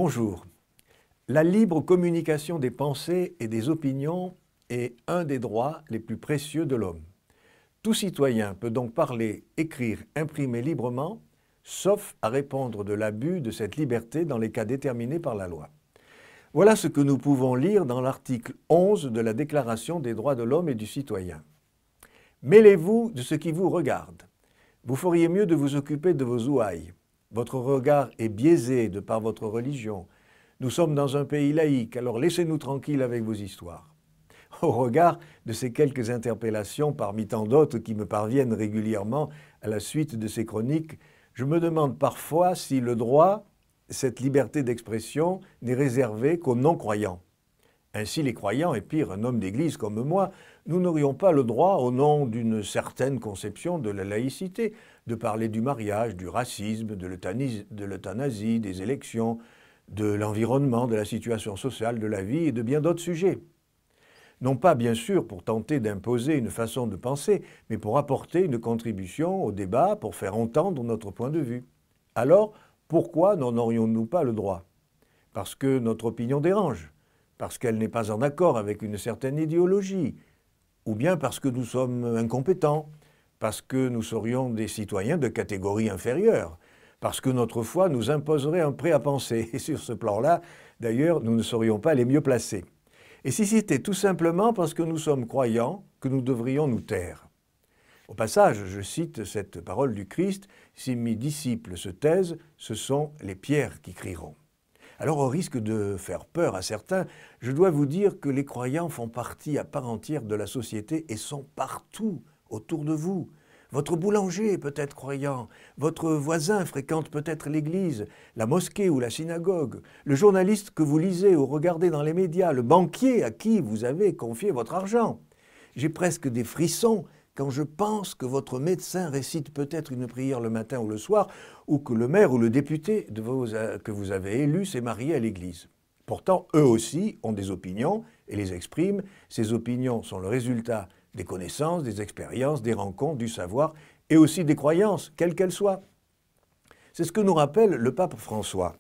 Bonjour. La libre communication des pensées et des opinions est un des droits les plus précieux de l'homme. Tout citoyen peut donc parler, écrire, imprimer librement, sauf à répondre de l'abus de cette liberté dans les cas déterminés par la loi. Voilà ce que nous pouvons lire dans l'article 11 de la Déclaration des droits de l'homme et du citoyen. Mêlez-vous de ce qui vous regarde. Vous feriez mieux de vous occuper de vos ouailles. Votre regard est biaisé de par votre religion. Nous sommes dans un pays laïque, alors laissez-nous tranquilles avec vos histoires. Au regard de ces quelques interpellations parmi tant d'autres qui me parviennent régulièrement à la suite de ces chroniques, je me demande parfois si le droit, cette liberté d'expression, n'est réservé qu'aux non-croyants. Ainsi, les croyants, et pire, un homme d'église comme moi, nous n'aurions pas le droit, au nom d'une certaine conception de la laïcité, de parler du mariage, du racisme, de l'euthanasie, des élections, de l'environnement, de la situation sociale, de la vie et de bien d'autres sujets. Non pas, bien sûr, pour tenter d'imposer une façon de penser, mais pour apporter une contribution au débat, pour faire entendre notre point de vue. Alors, pourquoi n'en aurions-nous pas le droit? Parce que notre opinion dérange, parce qu'elle n'est pas en accord avec une certaine idéologie, ou bien parce que nous sommes incompétents, parce que nous serions des citoyens de catégorie inférieure, parce que notre foi nous imposerait un prêt à penser. Et sur ce plan-là, d'ailleurs, nous ne serions pas les mieux placés. Et si c'était tout simplement parce que nous sommes croyants que nous devrions nous taire. Au passage, je cite cette parole du Christ, « Si mes disciples se taisent, ce sont les pierres qui crieront ». Alors, au risque de faire peur à certains, je dois vous dire que les croyants font partie à part entière de la société et sont partout autour de vous. Votre boulanger est peut-être croyant, votre voisin fréquente peut-être l'église, la mosquée ou la synagogue, le journaliste que vous lisez ou regardez dans les médias, le banquier à qui vous avez confié votre argent. J'ai presque des frissons quand je pense que votre médecin récite peut-être une prière le matin ou le soir, ou que le maire ou le député que vous avez élu s'est marié à l'église. Pourtant, eux aussi ont des opinions et les expriment. Ces opinions sont le résultat des connaissances, des expériences, des rencontres, du savoir et aussi des croyances, quelles qu'elles soient. C'est ce que nous rappelle le pape François.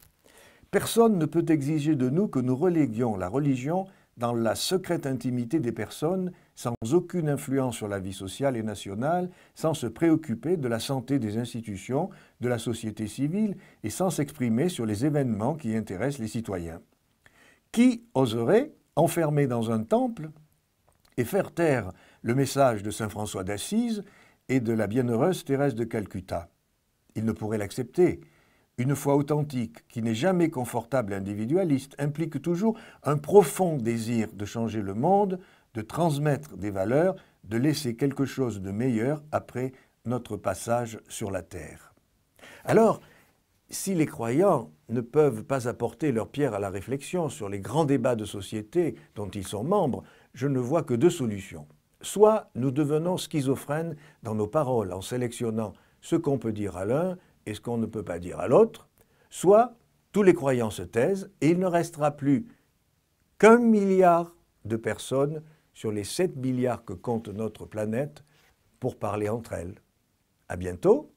Personne ne peut exiger de nous que nous reléguions la religion dans la secrète intimité des personnes, sans aucune influence sur la vie sociale et nationale, sans se préoccuper de la santé des institutions, de la société civile et sans s'exprimer sur les événements qui intéressent les citoyens. Qui oserait enfermer dans un temple et faire taire le message de saint François d'Assise et de la bienheureuse Thérèse de Calcutta? Il ne pourrait l'accepter. Une foi authentique, qui n'est jamais confortable et individualiste, implique toujours un profond désir de changer le monde, de transmettre des valeurs, de laisser quelque chose de meilleur après notre passage sur la terre. Alors, si les croyants ne peuvent pas apporter leur pierre à la réflexion sur les grands débats de société dont ils sont membres, je ne vois que deux solutions. Soit nous devenons schizophrènes dans nos paroles en sélectionnant ce qu'on peut dire à l'un et ce qu'on ne peut pas dire à l'autre, soit tous les croyants se taisent et il ne restera plus qu'1 milliard de personnes sur les 7 milliards que compte notre planète pour parler entre elles. À bientôt.